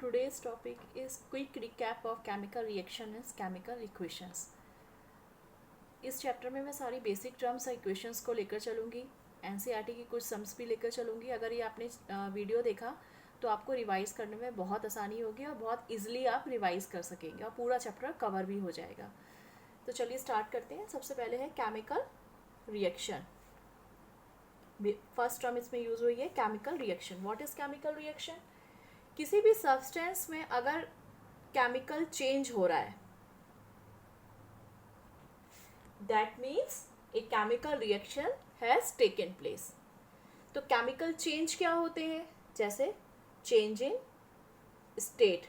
Today's topic is quick recap of chemical reaction and chemical equations. इस chapter में मैं सारी बेसिक टर्म्स और इक्वेशंस को लेकर चलूँगी, एनसीईआरटी की कुछ सम्स भी लेकर चलूँगी। अगर ये आपने वीडियो देखा तो आपको रिवाइज़ करने में बहुत आसानी होगी और बहुत इजीली आप रिवाइज़ कर सकेंगे और पूरा चैप्टर कवर भी हो जाएगा। तो चलिए स्टार्ट करते हैं। सबसे पहले है केमिकल रिएक्शन। फर्स्ट टर्म इसमें यूज़ हुई है chemical reaction. What is chemical reaction? किसी भी सब्सटेंस में अगर केमिकल चेंज हो रहा है, that means a chemical reaction has taken place. तो केमिकल चेंज क्या होते हैं? जैसे change in state.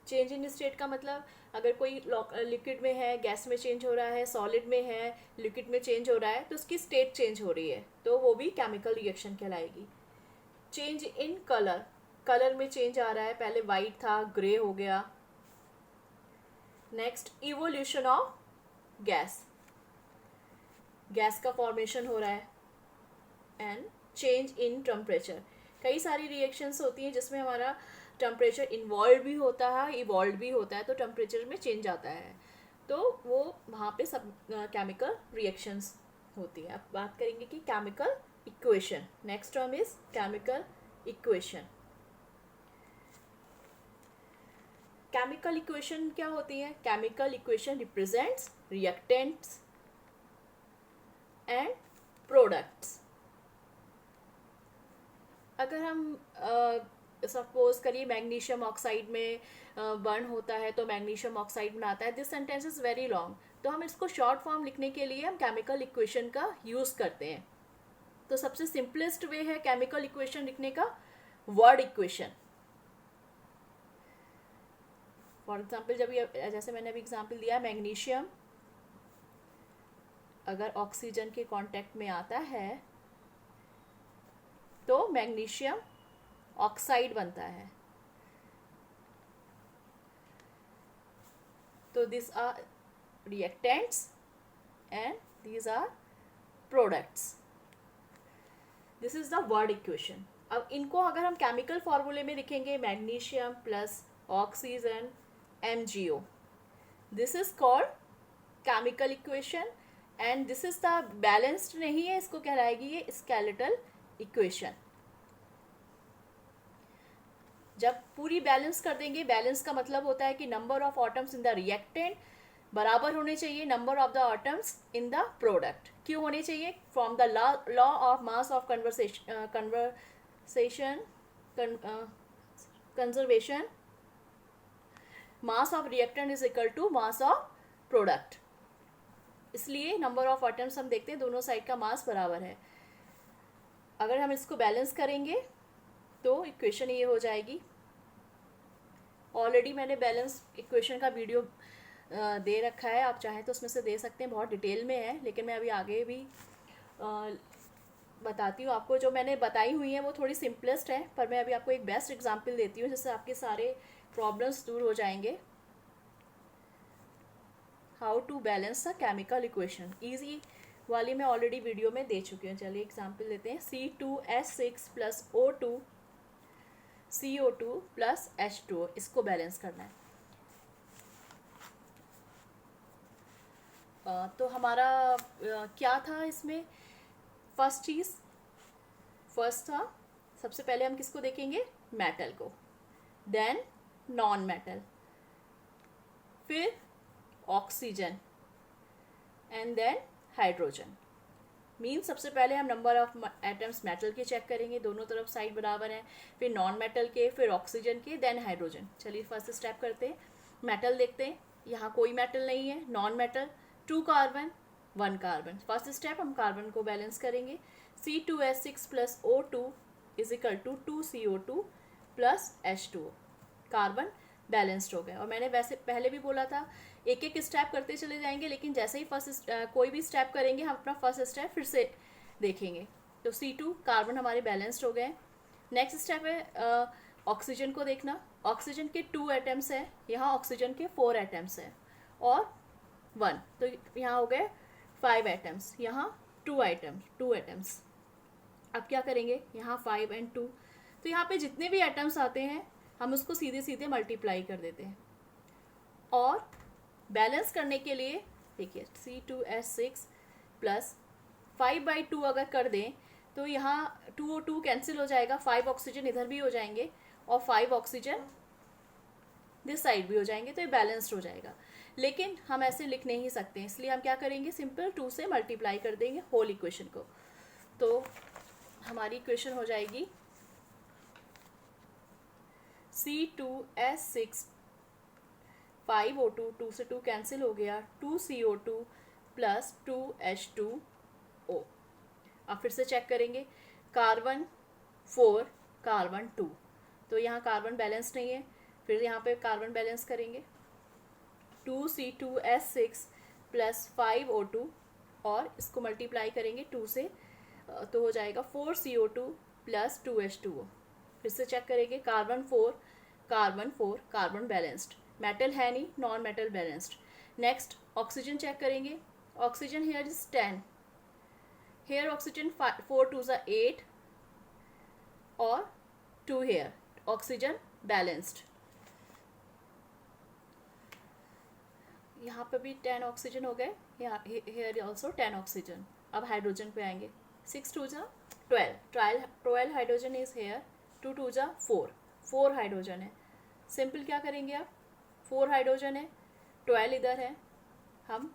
Change in state का मतलब अगर कोई लिक्विड में है, गैस में चेंज हो रहा है, सॉलिड में है, लिक्विड में चेंज हो रहा है, तो उसकी स्टेट चेंज हो रही है, तो वो भी केमिकल रिएक्शन कहलाएगी। चेंज इन कलर, कलर में चेंज आ रहा है, पहले वाइट था ग्रे हो गया। Next evolution of gas, gas का फॉर्मेशन हो रहा है। एंड चेंज इन टेम्परेचर, कई सारी रिएक्शंस होती हैं जिसमें हमारा टेम्परेचर इन्वॉल्व भी होता है, इवॉल्व भी होता है, तो टेम्परेचर में चेंज आता है, तो वो वहाँ पे सब केमिकल रिएक्शंस होती है। अब बात करेंगे कि chemical equation. Next term is chemical equation. Chemical equation क्या होती है? Chemical equation represents reactants and products. अगर हम सपोज करिए मैग्नीशियम ऑक्साइड में बर्न होता है तो मैग्नीशियम ऑक्साइड बनाता है। This sentence is very long, तो हम इसको शॉर्ट फॉर्म लिखने के लिए हम केमिकल इक्वेशन का यूज़ करते हैं। तो सबसे सिंपलेस्ट वे है केमिकल इक्वेशन लिखने का वर्ड इक्वेशन। फॉर एग्जाम्पल जैसे मैंने अभी एग्जाम्पल दिया, मैग्नीशियम अगर ऑक्सीजन के कांटेक्ट में आता है तो मैग्नीशियम ऑक्साइड बनता है। तो this are reactants and these are products. This is the word equation. अब इनको अगर हम केमिकल फॉर्मूले में लिखेंगे, magnesium plus oxygen MgO, this is called chemical equation and this is the balanced नहीं है, इसको कहलाएगी ये स्केलेटल इक्वेशन। जब पूरी बैलेंस कर देंगे, बैलेंस का मतलब होता है कि number of atoms in the reactant बराबर होने चाहिए number of the atoms in the product. क्यों होने चाहिए? From the law of mass of conservation, mass of reactant is equal to mass of product. इसलिए नंबर ऑफ एटम्स हम देखते हैं दोनों साइड का मास बराबर है। अगर हम इसको बैलेंस करेंगे तो इक्वेशन ये हो जाएगी। ऑलरेडी मैंने बैलेंस इक्वेशन का वीडियो दे रखा है, आप चाहें तो उसमें से दे सकते हैं, बहुत डिटेल में है, लेकिन मैं अभी आगे भी बताती हूँ आपको। जो मैंने बताई हुई हैं वो थोड़ी सिंपलेस्ट है, पर मैं अभी आपको एक बेस्ट एग्जांपल देती हूँ जिससे आपके सारे प्रॉब्लम्स दूर हो जाएंगे। How to balance the chemical equation, easy वाली मैं ऑलरेडी वीडियो में दे चुकी हूँ। चलिए एग्जांपल लेते हैं। C2H6 plus O2 CO2 plus H2O, इसको बैलेंस करना है। तो हमारा क्या था इसमें? फर्स्ट था सबसे पहले हम किसको देखेंगे? मेटल को, देन नॉन मेटल, फिर oxygen and then hydrogen. Means सबसे पहले हम नंबर ऑफ एटम्स मेटल के चेक करेंगे, दोनों तरफ साइड बराबर हैं, फिर नॉन मेटल के, फिर ऑक्सीजन के, देन हाइड्रोजन। चलिए फर्स्ट स्टेप करते हैं। मेटल देखते हैं, यहाँ कोई मेटल नहीं है। Non metal 2 carbon 1 carbon. First step हम कार्बन को बैलेंस करेंगे। C2H6 plus O2 is equal to 2CO2 plus H2O। Carbon balanced हो गए। और मैंने वैसे पहले भी बोला था एक एक स्टेप करते चले जाएंगे, लेकिन जैसे ही कोई भी स्टेप करेंगे हम अपना फर्स्ट स्टेप फिर से देखेंगे। तो C2 कार्बन हमारे बैलेंस्ड हो गए। नेक्स्ट स्टेप है ऑक्सीजन को देखना। ऑक्सीजन के 2 एटम्स हैं, यहाँ ऑक्सीजन के 4 एटम्स हैं और 1, तो यहाँ हो गए 5 एटम्स, यहाँ 2 एटम्स। अब क्या करेंगे? यहाँ 5 and 2, तो यहाँ पे जितने भी एटम्स आते हैं हम उसको सीधे सीधे मल्टीप्लाई कर देते हैं। और बैलेंस करने के लिए देखिए C2H6 प्लस 5/2 अगर कर दें तो यहाँ 2O2 कैंसिल हो जाएगा, 5 ऑक्सीजन इधर भी हो जाएंगे और 5 ऑक्सीजन दिस साइड भी हो जाएंगे, तो ये बैलेंस्ड हो जाएगा। लेकिन हम ऐसे लिख नहीं सकते, इसलिए हम क्या करेंगे, सिंपल 2 से मल्टीप्लाई कर देंगे होल इक्वेशन को। तो हमारी इक्वेशन हो जाएगी C2H6 5O2, 2 से 2 कैंसिल हो गया, 2CO2 प्लस 2H2O। अब फिर से चेक करेंगे, कार्बन 4 कार्बन 2, तो यहाँ कार्बन बैलेंस नहीं है, फिर यहाँ पे कार्बन बैलेंस करेंगे 2C2H6 प्लस 5O2 और इसको मल्टीप्लाई करेंगे 2 से, तो हो जाएगा 4CO2 प्लस 2H2O। फिर से चेक करेंगे, कार्बन 4 कार्बन बैलेंस्ड, मेटल है नहीं, non metal balanced. Next oxygen check करेंगे, oxygen here is 10, here oxygen 4 2 8 और 2 हेयर, ऑक्सीजन बैलेंस्ड। यहाँ पे भी 10 ऑक्सीजन हो गए, यहाँ हेयर ऑल्सो 10 ऑक्सीजन। अब हाइड्रोजन पे आएंगे, 6 2 12 हाइड्रोजन इज हेयर, 2 2 4 हाइड्रोजन है। सिंपल क्या करेंगे आप, 4 हाइड्रोजन है, 12 इधर है, हम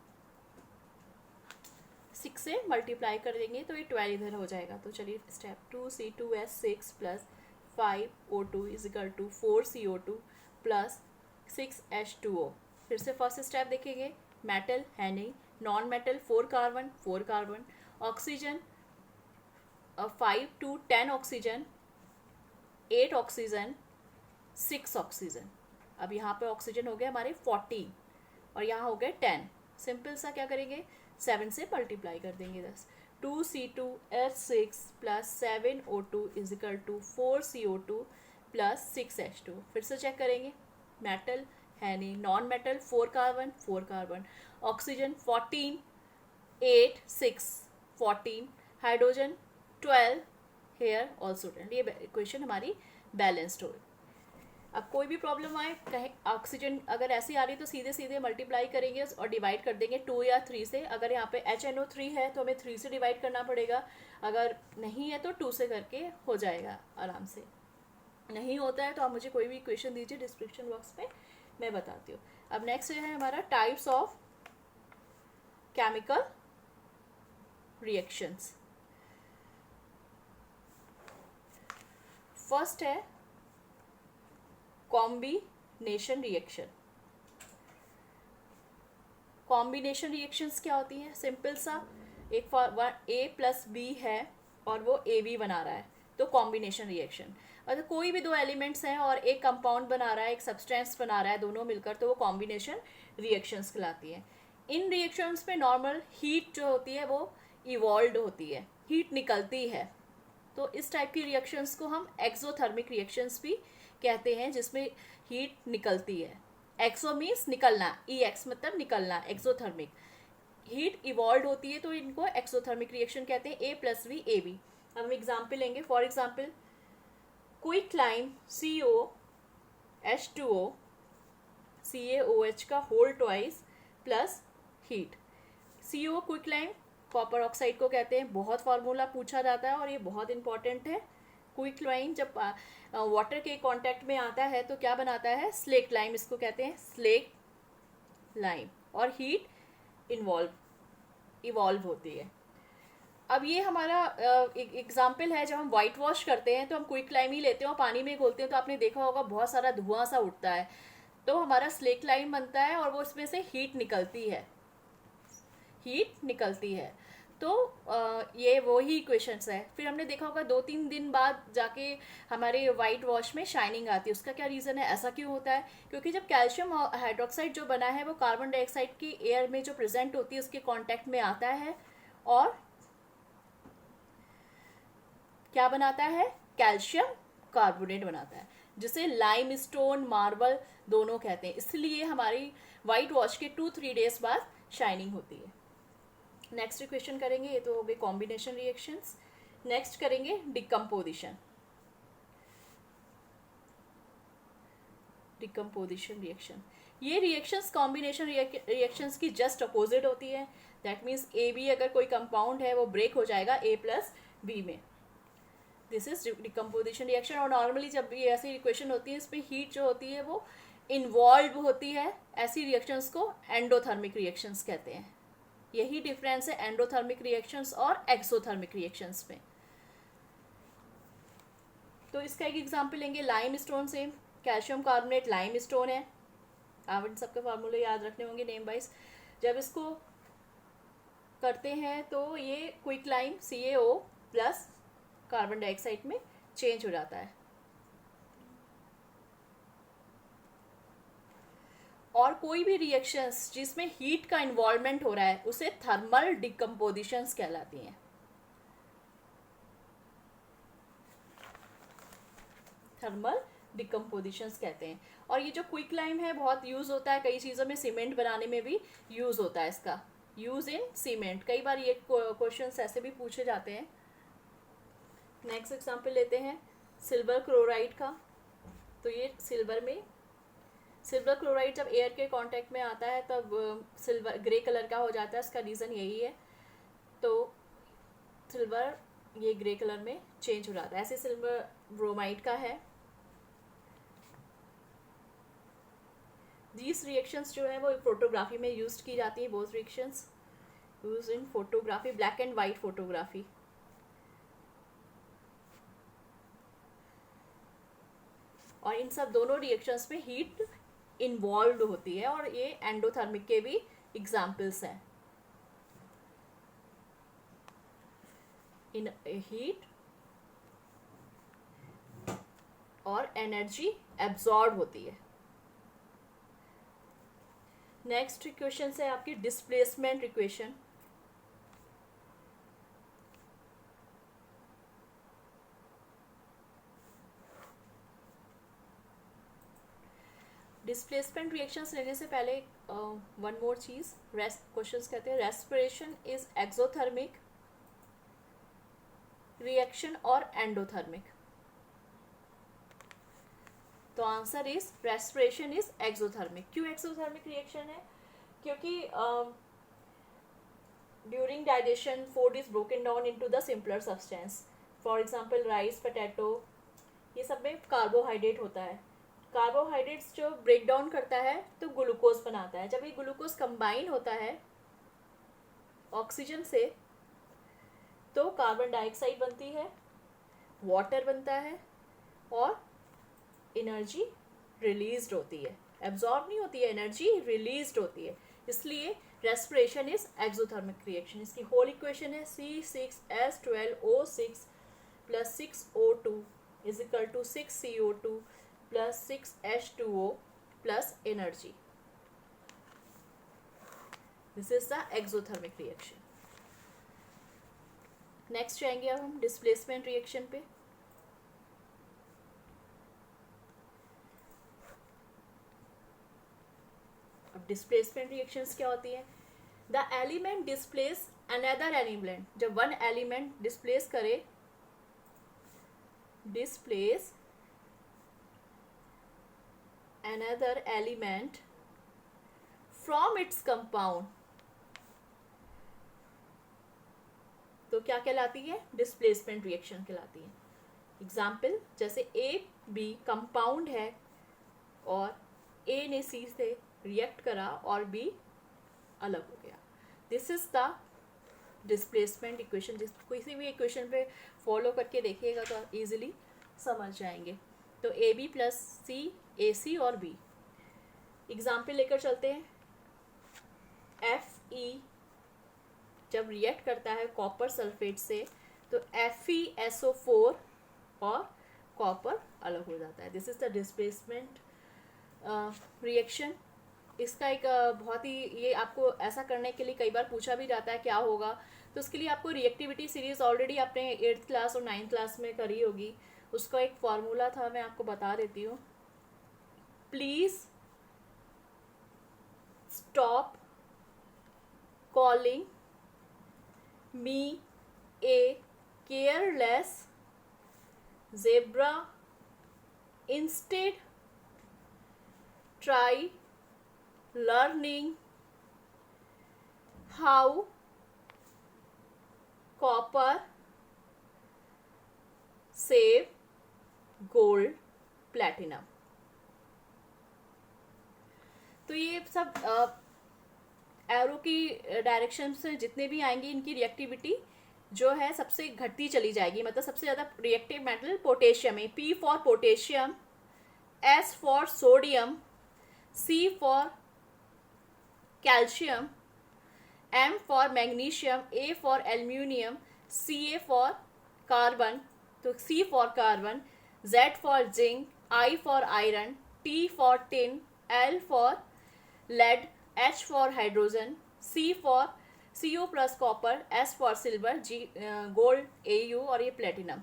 6 से मल्टीप्लाई कर देंगे तो ये 12 इधर हो जाएगा। तो चलिए step 2C2H6 plus 5O2 is equal to 4CO2 plus 6H2O। फिर से फर्स्ट स्टेप देखेंगे, मेटल है नहीं, non metal 4 carbon, oxygen 5 to 10 oxygen, 8 oxygen, 6 oxygen. अब यहाँ पे ऑक्सीजन हो गए हमारे 14 और यहाँ हो गए 10। सिंपल सा क्या करेंगे, 7 से मल्टीप्लाई कर देंगे 10। 2C2H6 plus 7O2 is equal to 4CO2 plus 6H2। फिर से चेक करेंगे, मेटल है नहीं, non metal 4 carbon, oxygen 14 8 6 14, hydrogen 12, here also 10। ये इक्वेशन हमारी बैलेंस्ड हो। अब कोई भी प्रॉब्लम आए, कहीं ऑक्सीजन अगर ऐसी आ रही तो सीधे सीधे मल्टीप्लाई करेंगे और डिवाइड कर देंगे 2 या 3 से। अगर यहाँ पे HNO3 है तो हमें 3 से डिवाइड करना पड़ेगा, अगर नहीं है तो 2 से करके हो जाएगा आराम से। नहीं होता है तो आप मुझे कोई भी इक्वेशन दीजिए डिस्क्रिप्शन बॉक्स में, मैं बताती हूँ। अब नेक्स्ट है हमारा types of chemical reactions. First है कॉम्बिनेशन रिएक्शन। कॉम्बिनेशन रिएक्शंस क्या होती हैं, सिंपल सा, एक A प्लस B है और वो AB बना रहा है, तो कॉम्बिनेशन रिएक्शन। अगर कोई भी दो एलिमेंट्स हैं और एक कंपाउंड बना रहा है, एक सब्सटेंस बना रहा है, दोनों मिलकर, तो वो कॉम्बिनेशन रिएक्शंस कहलाती हैं। इन रिएक्शंस में नॉर्मल हीट जो होती है वो इवॉल्व होती है, हीट निकलती है, तो इस टाइप की रिएक्शंस को हम एक्सोथर्मिक रिएक्शंस भी कहते हैं, जिसमें हीट निकलती है। एक्सो मीन्स निकलना, EX मतलब निकलना, एक्सोथर्मिक। हीट इवॉल्व होती है तो इनको एक्सोथर्मिक रिएक्शन कहते हैं, A प्लस B AB। अब हम एग्जाम्पल लेंगे, for example quicklime COH2O CaOH का whole twice plus heat. CO quicklime copper oxide को कहते हैं, बहुत फार्मूला पूछा जाता है और ये बहुत इंपॉर्टेंट है। क्विकलाइम जब वाटर के कांटेक्ट में आता है तो क्या बनाता है, स्लेक लाइम, इसको कहते हैं स्लेक लाइम, और हीट इवॉल्व होती है। अब ये हमारा एग्जाम्पल है, जब हम वाइट वॉश करते हैं तो हम क्विकलाइम ही लेते हैं और पानी में घोलते हैं, तो आपने देखा होगा बहुत सारा धुआं सा उठता है, तो हमारा स्लेक लाइम बनता है और वो इसमें से हीट निकलती है। तो ये वही इक्वेशंस है। फिर हमने देखा होगा 2-3 दिन बाद जाके हमारे वाइट वॉश में शाइनिंग आती है। उसका क्या रीज़न है, ऐसा क्यों होता है, क्योंकि जब कैल्शियम हाइड्रोक्साइड जो बना है वो कार्बन डाइऑक्साइड की एयर में जो प्रेजेंट होती है उसके कांटेक्ट में आता है और क्या बनाता है, कैल्शियम कार्बोनेट बनाता है, जिसे लाइम स्टोन मार्बल दोनों कहते हैं। इसलिए हमारी वाइट वॉश के 2-3 डेज बाद शाइनिंग होती है। नेक्स्ट इक्वेशन करेंगे, ये तो हो गए कॉम्बिनेशन रिएक्शंस। नेक्स्ट करेंगे डिकम्पोजिशन। डिकम्पोजिशन रिएक्शन, ये रिएक्शंस कॉम्बिनेशन रिएक्शंस की जस्ट अपोजिट होती है। दैट मीन्स ए बी अगर कोई कंपाउंड है वो ब्रेक हो जाएगा ए प्लस बी में। This is decomposition reaction. और नॉर्मली जब भी ऐसी इक्वेशन होती है इसमें हीट जो होती है वो इन्वॉल्व होती है, ऐसी रिएक्शंस को एंडोथर्मिक रिएक्शंस कहते हैं। यही डिफरेंस है एंडोथर्मिक रिएक्शंस और एक्सोथर्मिक रिएक्शंस में। तो इसका एक एग्जांपल लेंगे, लाइम स्टोन से। कैल्शियम कार्बोनेट लाइम स्टोन है, आप इन सबके फार्मूले याद रखने होंगे नेम वाइज। जब इसको करते हैं तो ये quick lime CaO plus carbon dioxide में चेंज हो जाता है। और कोई भी रिएक्शंस जिसमें हीट का इन्वॉल्वमेंट हो रहा है उसे थर्मल डिकम्पोजिशंस कहलाती हैं। थर्मल डिकम्पोजिशंस कहते हैं। और ये जो क्विक लाइम है बहुत यूज होता है कई चीज़ों में, सीमेंट बनाने में भी यूज होता है इसका, यूज इन सीमेंट। कई बार ये क्वेश्चंस ऐसे भी पूछे जाते हैं। नेक्स्ट एग्जांपल लेते हैं सिल्वर क्लोराइड का। तो ये सिल्वर क्लोराइड जब एयर के कांटेक्ट में आता है तब सिल्वर ग्रे कलर का हो जाता है। इसका रीज़न यही है। तो सिल्वर ये ग्रे कलर में चेंज हो जाता है। ऐसे सिल्वर ब्रोमाइड का है। दीज रिएक्शंस जो है वो फोटोग्राफी में यूज की जाती है। Both reactions use in photography, black and white photography. और इन सब दोनों रिएक्शंस में हीट इन्वॉल्व होती है और ये एंडोथर्मिक के भी एग्जाम्पल्स हैं। इन हीट और एनर्जी एब्जॉर्ब होती है। नेक्स्ट इक्वेशन है आपकी डिस्प्लेसमेंट इक्वेशन। डिस्प्लेसमेंट रिएक्शंस लेने से पहले वन मोर चीज, क्वेश्चंस कहते हैं रेस्पिरेशन इज एक्सोथर्मिक रिएक्शन और एंडोथर्मिक। तो answer is respiration is exothermic. क्यों एक्सोथर्मिक रिएक्शन है? क्योंकि during digestion food is broken down into the simpler substance. For example rice, potato, ये सब में कार्बोहाइड्रेट होता है। कार्बोहाइड्रेट्स जो ब्रेक डाउन करता है तो ग्लूकोज बनाता है। जब ये ग्लूकोज कंबाइन होता है ऑक्सीजन से तो कार्बन डाइऑक्साइड बनती है, वाटर बनता है और एनर्जी रिलीज्ड होती है। एब्जॉर्ब नहीं होती है, एनर्जी रिलीज्ड होती है। इसलिए रेस्पिरेशन इज एक्सोथर्मिक रिएक्शन। इसकी होल इक्वेशन है C6H12O6 plus 6O2 is equal to 6CO2 plus 6H2O plus energy. This is the exothermic reaction. Next जाएंगे अब हम डिस्प्लेसमेंट रिएक्शन पे। अब डिस्प्लेसमेंट रिएक्शंस क्या होती है? The element displace another element. जब वन एलिमेंट डिस्प्लेस करे, displace another element from its compound, तो क्या कहलाती है? डिस्प्लेसमेंट रिएक्शन कहलाती है। एग्जाम्पल जैसे ए बी कंपाउंड है और ए ने सी से रिएक्ट करा और बी अलग हो गया। This is the displacement equation. जिस किसी भी इक्वेशन पे फॉलो करके देखिएगा तो आप इजीली समझ जाएंगे। तो ए बी प्लस सी, ए सी और बी। एग्जाम्पल लेकर चलते हैं। Fe जब रिएक्ट करता है कॉपर सल्फेट से तो FeSO4 और कॉपर अलग हो जाता है। This is the displacement reaction. इसका एक बहुत ही, ये आपको ऐसा करने के लिए कई बार पूछा भी जाता है क्या होगा, तो उसके लिए आपको रिएक्टिविटी सीरीज ऑलरेडी आपने 8th क्लास और 9th क्लास में करी होगी। उसका एक फॉर्मूला था, मैं आपको बता देती हूँ। Please stop calling me a careless zebra, instead try learning how copper save gold platinum. तो ये सब एरो की डायरेक्शन से जितने भी आएंगे इनकी रिएक्टिविटी जो है सबसे घटती चली जाएगी, मतलब सबसे ज़्यादा रिएक्टिव मेटल पोटेशियम है. P for potassium, S for sodium, C for calcium, M for magnesium, A for aluminium, Ca for carbon, तो C for carbon, Z for zinc, I for iron, T for tin, L for lead, H for hydrogen, C for Cu plus copper, S for silver, G gold, Au और ये platinum.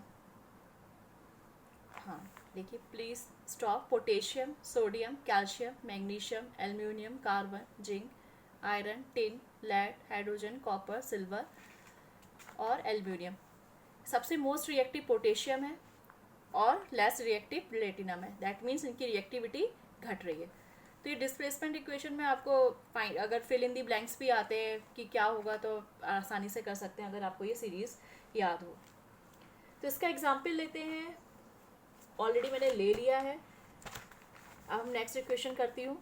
हाँ देखिए, please stop. Potassium, sodium, calcium, magnesium, aluminium, carbon, zinc, iron, tin, lead, hydrogen, copper, silver और aluminium. सबसे most reactive potassium है और less reactive platinum है. That means इनकी रिएक्टिविटी घट रही है. तो ये डिस्प्लेसमेंट इक्वेशन में आपको फाइंड, अगर फिल इन दी ब्लैंक्स भी आते हैं कि क्या होगा तो आसानी से कर सकते हैं अगर आपको ये सीरीज़ याद हो. तो इसका एग्जाम्पल लेते हैं. ऑलरेडी मैंने ले लिया है. अब हम नेक्स्ट इक्वेशन करती हूँ.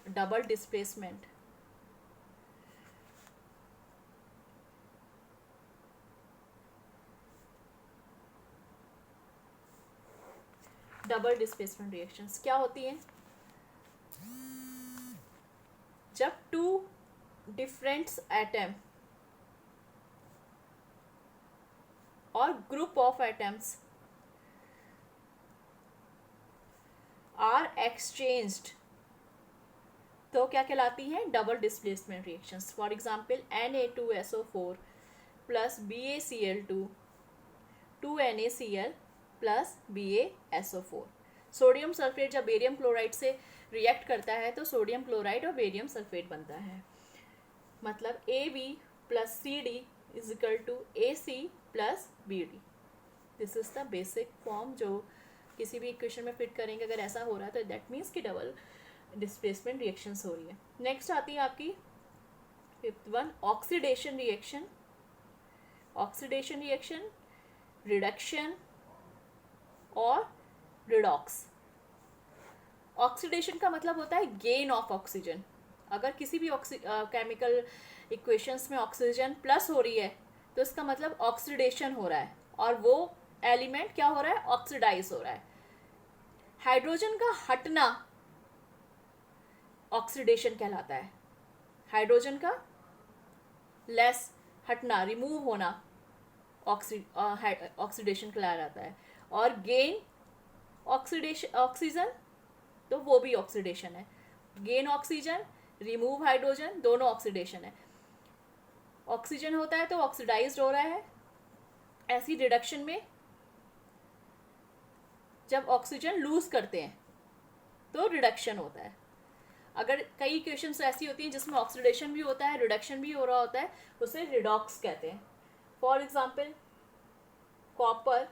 Double displacement. Double displacement reactions क्या होती हैं? जब टू डिफरेंट एटम और group of atoms are exchanged तो क्या कहलाती हैं? Double displacement reactions. For example Na2SO4 plus BaCl2 2NaCl plus BaSO4. Sodium sulphate जब बेरियम क्लोराइड से रिएक्ट करता है तो सोडियम क्लोराइड और बेरियम सल्फेट बनता है. मतलब AB plus CD is equal to AC plus BD. This is the basic form जो किसी भी इक्वेशन में फिट करेंगे. अगर ऐसा हो रहा है तो दैट मीन्स कि डबल डिस्प्लेसमेंट रिएक्शंस हो रही है. नेक्स्ट आती है आपकी fifth one, oxidation reaction. Oxidation reaction, reduction और रिडॉक्स. ऑक्सीडेशन का मतलब होता है गेन ऑफ ऑक्सीजन. अगर किसी भी केमिकल इक्वेशंस में ऑक्सीजन प्लस हो रही है तो इसका मतलब ऑक्सीडेशन हो रहा है और वो एलिमेंट क्या हो रहा है? ऑक्सीडाइज हो रहा है. हाइड्रोजन का हटना ऑक्सीडेशन कहलाता है. हाइड्रोजन का लेस हटना, रिमूव होना ऑक्सीडेशन कहलाता है. और गेन ऑक्सीडेशन ऑक्सीजन तो वो भी ऑक्सीडेशन है. गेन ऑक्सीजन, रिमूव हाइड्रोजन, दोनों ऑक्सीडेशन है. ऑक्सीजन होता है तो ऑक्सीडाइज्ड हो रहा है. ऐसी रिडक्शन में जब ऑक्सीजन लूज करते हैं तो रिडक्शन होता है. अगर कई इक्वेशंस ऐसी होती हैं जिसमें ऑक्सीडेशन भी होता है, रिडक्शन भी हो रहा होता है, उसे रिडॉक्स कहते हैं. फॉर एग्जांपल कॉपर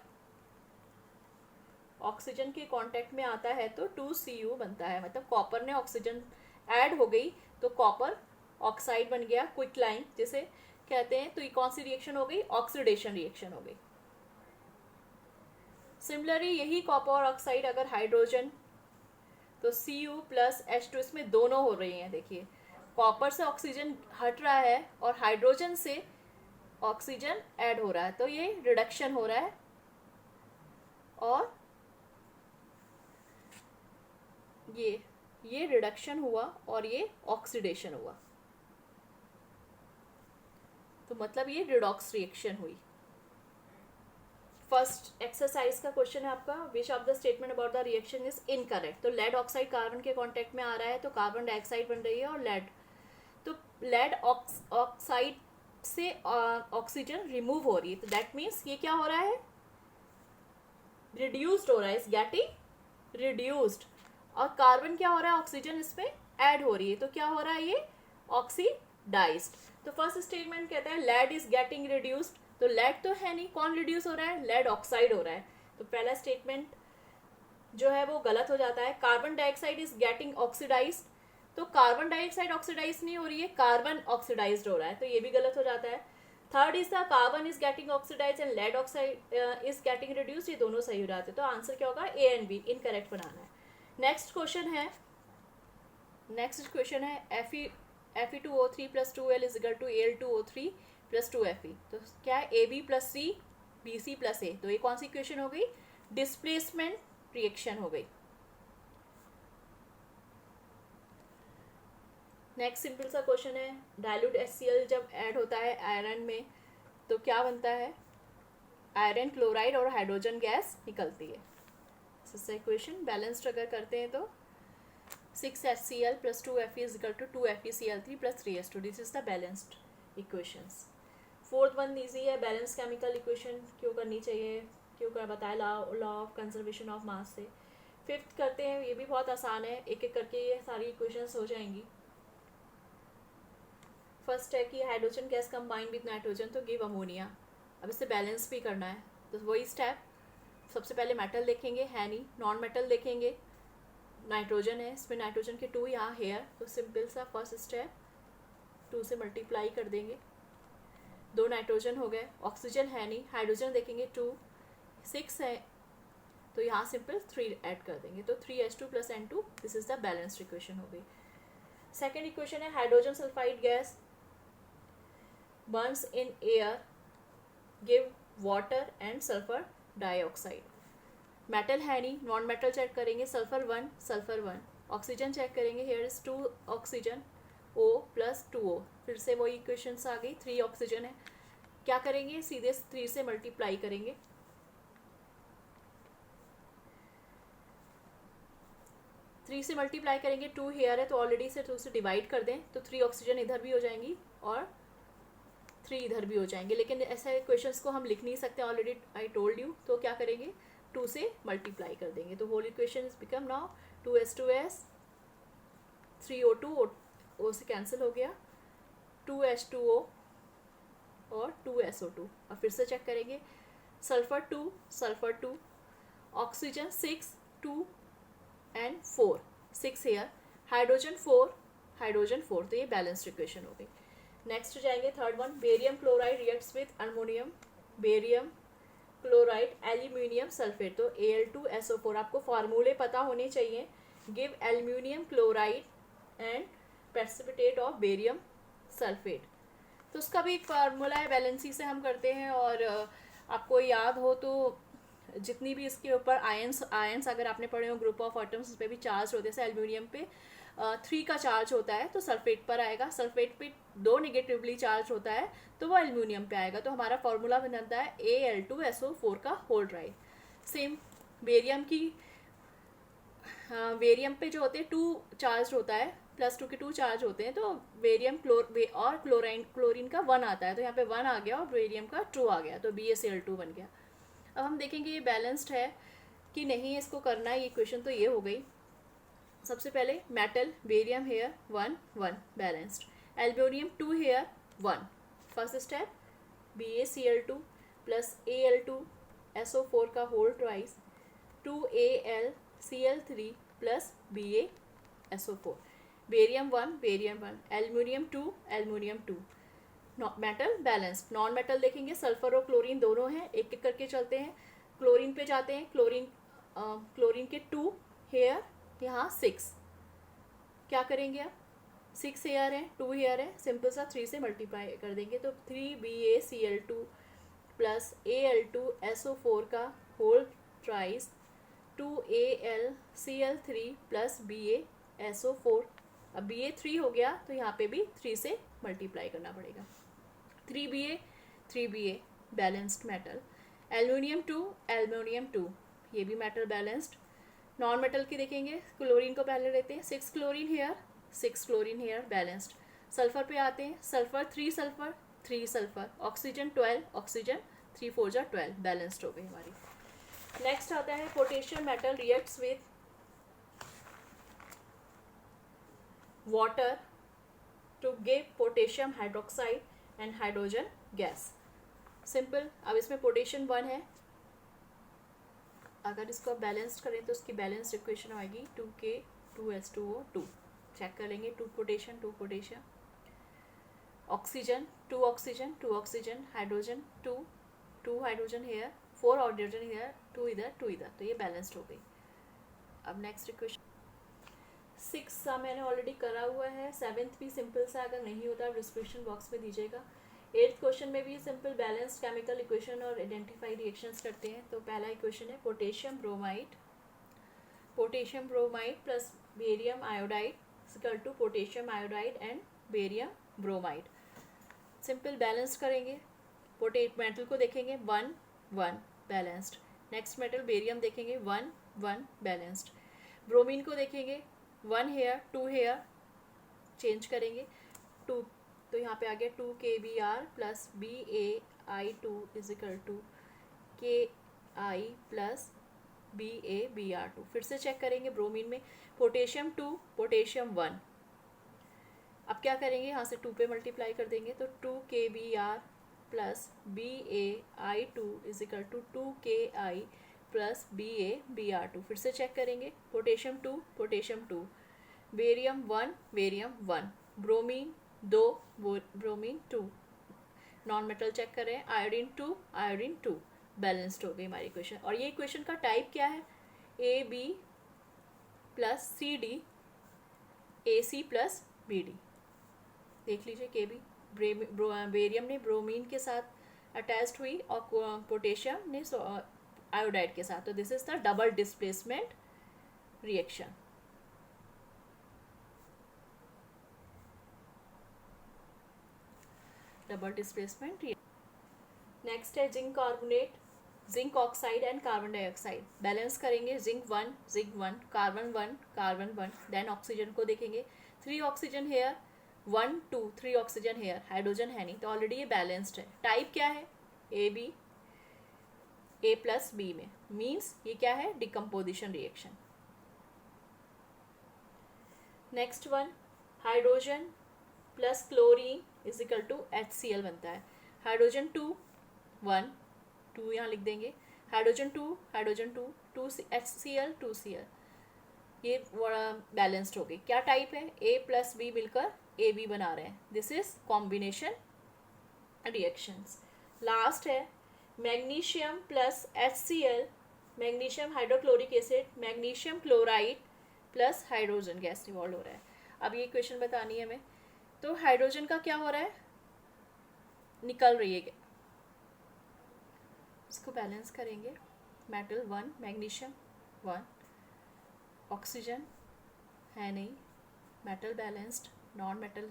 ऑक्सीजन के कांटेक्ट में आता है तो 2Cu बनता है. मतलब कॉपर ने ऑक्सीजन ऐड हो गई तो कॉपर ऑक्साइड बन गया, क्विक लाइन जिसे कहते हैं. तो ये कौन सी रिएक्शन हो गई? ऑक्सीडेशन रिएक्शन हो गई. सिमिलरली यही कॉपर ऑक्साइड अगर हाइड्रोजन तो Cu प्लस H2 इसमें दोनों हो रही हैं. देखिए कॉपर से ऑक्सीजन हट रहा है और हाइड्रोजन से ऑक्सीजन ऐड हो रहा है तो ये रिडक्शन हो रहा है और ये रिडक्शन हुआ और ये ऑक्सीडेशन हुआ. तो मतलब ये रिडॉक्स रिएक्शन हुई. फर्स्ट एक्सरसाइज का क्वेश्चन है आपका, which of the statement about the reaction is incorrect. तो लेड ऑक्साइड कार्बन के कांटेक्ट में आ रहा है तो कार्बन डाइऑक्साइड बन रही है और लेड. तो लेड ऑक्साइड से ऑक्सीजन रिमूव हो रही है तो दैट मीन्स ये क्या हो रहा है? रिड्यूस्ड हो रहा है. Is getting reduced. और कार्बन क्या हो रहा है? ऑक्सीजन इसमें ऐड हो रही है तो क्या हो रहा है? ये ऑक्सीडाइज्ड. तो फर्स्ट स्टेटमेंट कहता है लेड इज गेटिंग रिड्यूस्ड. तो लेड तो है नहीं, कौन रिड्यूस हो रहा है? लेड ऑक्साइड हो रहा है. तो पहला स्टेटमेंट जो है वो गलत हो जाता है. Carbon dioxide is getting oxidise, तो कार्बन डाइऑक्साइड ऑक्सीडाइज नहीं हो रही है, कार्बन ऑक्सीडाइज हो रहा है, तो ये भी गलत हो जाता है. Third is the carbon is getting oxidise and lead oxide is getting reduce, ये दोनों सही हो जाते हैं. तो आंसर क्या होगा, ए एंड बी. इनकरेक्ट बनाना है. नेक्स्ट क्वेश्चन है Fe2O3 plus 2L is equal to Al2O3 plus 2Fe. तो क्या है, AB plus C BC plus A. तो ये कौन सी इक्वेशन हो गई, डिस्प्लेसमेंट रिएक्शन हो गई. नेक्स्ट सिंपल सा क्वेश्चन है, डाइल्यूट HCl जब ऐड होता है आयरन में तो क्या बनता है, आयरन क्लोराइड और हाइड्रोजन गैस निकलती है. इक्वेशन बैलेंस्ड अगर करते हैं तो 6HCl plus 2Fe is equal to 2FeCl3 plus 3H2. This is the balanced equations. Fourth one easy है, बैलेंस केमिकल इक्वेशन क्यों करनी चाहिए, क्यों कर बताया, law of conservation of mass से. फिफ्थ करते हैं, ये भी बहुत आसान है, एक एक करके ये सारी इक्वेशंस हो जाएंगी. फर्स्ट है कि hydrogen gas combine with nitrogen तो गिव अमोनिया. अब इसे बैलेंस भी करना है, तो वही स्टेप. सबसे पहले मेटल देखेंगे, है नहीं. नॉन मेटल देखेंगे, नाइट्रोजन है, इसमें नाइट्रोजन के 2 यहाँ हेयर, तो सिंपल सा फर्स्ट स्टेप 2 से मल्टीप्लाई कर देंगे. 2 नाइट्रोजन हो गए. ऑक्सीजन है नहीं, हाइड्रोजन देखेंगे 2, 6 है, तो यहाँ सिंपल 3 ऐड कर देंगे, तो 3H2 plus N2. This is the balanced equation हो गई. सेकेंड इक्वेशन है, hydrogen sulphide gas burns in air give water and sulfur dioxide. Metal है नहीं, नॉन मेटल चेक करेंगे, सल्फर 1. ऑक्सीजन चेक करेंगे, here is 2 oxygen, O plus 2O. फिर से वही इक्वेशंस आ गई, 3 ऑक्सीजन है. क्या करेंगे, सीधे 3 से मल्टीप्लाई करेंगे. थ्री से मल्टीप्लाई करेंगे, 2 हेयर है तो ऑलरेडी से 2 से डिवाइड कर दें, तो 3 ऑक्सीजन इधर भी हो जाएंगी और 3 इधर भी हो जाएंगे. लेकिन ऐसे क्वेश्चंस को हम लिख नहीं सकते, ऑलरेडी आई टोल्ड यू. तो क्या करेंगे, 2 से मल्टीप्लाई कर देंगे, तो whole equation is become now 2H2S 3O2 O से कैंसिल हो गया, 2H2O और 2SO2. अब फिर से चेक करेंगे, sulphur 2, oxygen 6, 2 and 4, 6 here, hydrogen 4, तो ये बैलेंस्ड इक्वेशन हो गई. नेक्स्ट जाएंगे third one, barium chloride reacts with ammonium, barium chloride aluminium sulphate, तो Al2SO4. आपको फार्मूले पता होने चाहिए, give aluminium chloride and precipitate of barium sulphate. तो उसका भी एक फार्मूला है, वैलेंसी से हम करते हैं. और आपको याद हो तो जितनी भी इसके ऊपर आयंस अगर आपने पढ़े हो, ग्रुप ऑफ एटम्स, उस पर भी चार्ज होते हैं. जैसे एल्यूमिनियम पे 3 का चार्ज होता है तो सल्फेट पर आएगा, सल्फेट पे 2 नेगेटिवली चार्ज होता है तो वो एल्यूमिनियम पे आएगा. तो हमारा फॉर्मूला बनता है Al2SO4 का होल ड्राइव. सेम बेरियम पे जो होते हैं 2 चार्ज होता है, +2 के 2 चार्ज होते हैं, तो बेरियम और क्लोरीन का 1 आता है, तो यहाँ पे 1 आ गया और बेरियम का 2 आ गया, तो BaCl2 बन गया. अब हम देखेंगे ये बैलेंस्ड है कि नहीं, इसको करना है. ये क्वेश्चन तो ये हो गई. सबसे पहले metal, barium here 1 balanced, aluminium 2 here 1. First step BaCl2 plus Al2SO4 का whole twice 2AlCl3 plus BaSO4. Barium 1, aluminium 2. Metal balanced. Non metal देखेंगे, सल्फर और क्लोरीन दोनों हैं, एक एक करके चलते हैं. क्लोरीन पे जाते हैं, क्लोरीन के 2 हेयर, यहाँ 6. क्या करेंगे आप, 6 हेयर है, 2 हेयर है, सिंपल सा 3 से मल्टीप्लाई कर देंगे, तो 3BaCl2 प्लस Al2SO4 का होल ट्राइस 2AlCl3 प्लस BaSO4. अब Ba3 हो गया तो यहाँ पे भी 3 से मल्टीप्लाई करना पड़ेगा. 3Ba balanced metal. एल्यूमिनियम 2, ये भी मेटल बैलेंस्ड. नॉन मेटल की देखेंगे, क्लोरीन को पहले लेते हैं, 6 क्लोरीन हेयर बैलेंस्ड. सल्फर पे आते हैं, सल्फर 3 सल्फर, ऑक्सीजन 12 ऑक्सीजन, 3 4 जा 12, बैलेंस्ड हो गई हमारी. नेक्स्ट आता है potassium metal reacts with water to give potassium hydroxide and hydrogen gas. Simple. अब इसमें पोटेशियम 1 है, अगर इसको आप बैलेंस्ड करें तो उसकी बैलेंस्ड इक्वेशन आएगी 2K2S2O2। चेक कर लेंगे, 2 potassium 2 potassium, oxygen 2 oxygen 2 oxygen, hydrogen 2 2 hydrogen here, 4 hydrogen here, 2 इधर 2 इधर, तो ये बैलेंस्ड हो गई। अब नेक्स्ट इक्वेशन 6 मैंने ऑलरेडी करा हुआ है, 7th भी सिंपल सा, अगर नहीं होता डिस्क्रिप्शन बॉक्स में दीजिएगा। 8th क्वेश्चन में भी सिंपल बैलेंस्ड केमिकल इक्वेशन और आइडेंटिफाई रिएक्शंस करते हैं। तो पहला इक्वेशन है potassium bromide plus barium iodide equal to potassium iodide and barium bromide. Simple balance करेंगे, मेटल को देखेंगे 1 1 बैलेंस्ड, नेक्स्ट मेटल बेरियम देखेंगे 1 1 बैलेंस्ड, ब्रोमीन को देखेंगे 1 हेयर 2 हेयर, चेंज करेंगे 2, तो यहाँ पे आ गया 2KBr plus BaI2 is equal to KI plus BaBr2। फिर से चेक करेंगे ब्रोमीन में पोटेशियम 2 पोटेशियम 1, अब क्या करेंगे यहाँ से 2 पे मल्टीप्लाई कर देंगे तो 2KBr plus BaI2 is equal to 2KI plus BaBr2। फिर से चेक करेंगे potassium 2 potassium 2, barium 1 barium 1, bromine 2 bromine 2, non metal check करें आयोडीन 2 आयोडीन 2, बैलेंस्ड हो गई हमारी इक्वेशन। और ये इक्वेशन का टाइप क्या है, AB plus CD AC plus BD। देख लीजिए KB बेरियम ने ब्रोमीन के साथ अटैच्ड हुई और पोटेशियम ने आयोडाइड के साथ, तो this is the double displacement reaction. Double displacement reaction. Next है zinc carbonate, zinc oxide and carbon dioxide. Balance करेंगे जिंक 1 कार्बन 1, देन ऑक्सीजन को देखेंगे 3 oxygen here 1 2 3 oxygen here, hydrogen है नहीं तो ऑलरेडी ये बैलेंस्ड है। टाइप क्या है, AB A प्लस B में, मीन्स ये क्या है, decomposition reaction. Next one hydrogen plus chlorine is equal to HCl बनता है। हाइड्रोजन 2 1 2 यहाँ लिख देंगे, हाइड्रोजन 2 2 HCl 2Cl, ये बैलेंस्ड हो गई। क्या टाइप है, A प्लस B मिलकर AB बना रहे हैं, this is combination reactions. Last है magnesium plus HCl, magnesium hydrochloric acid, magnesium chloride plus hydrogen gas revolve हो रहा है। अब ये क्वेश्चन बतानी है हमें, तो हाइड्रोजन का क्या हो रहा है, निकल रही है, इसको बैलेंस करेंगे, मेटल 1 मैग्नीशियम 1, ऑक्सीजन है नहीं, मेटल बैलेंस्ड, नॉन मेटल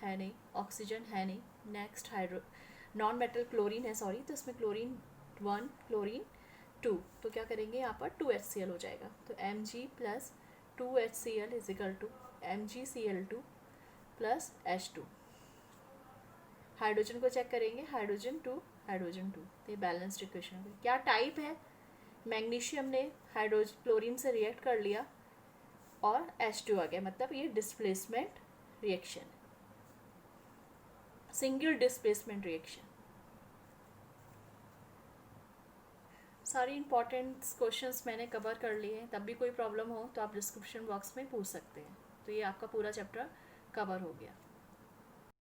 है नहीं, ऑक्सीजन है नहीं, नेक्स्ट नॉन मेटल क्लोरीन है सॉरी, तो इसमें क्लोरीन 1 क्लोरीन 2, तो क्या करेंगे यहाँ पर 2HCl हो जाएगा, तो Mg plus 2HCl is equal to MgCl2 plus H2। Hydrogen को चेक करेंगे हाइड्रोजन 2 तो ये बैलेंस्ड इक्वेशन हो गई। क्या टाइप है, मैग्नीशियम ने हाइड्रोजन क्लोरीन से रिएक्ट कर लिया और H2 आ गया, मतलब ये displacement reaction, single displacement reaction. सारी इंपॉर्टेंट क्वेश्चंस मैंने कवर कर लिए हैं, तब भी कोई प्रॉब्लम हो तो आप डिस्क्रिप्शन बॉक्स में पूछ सकते हैं। तो ये आपका पूरा चैप्टर कवर हो गया।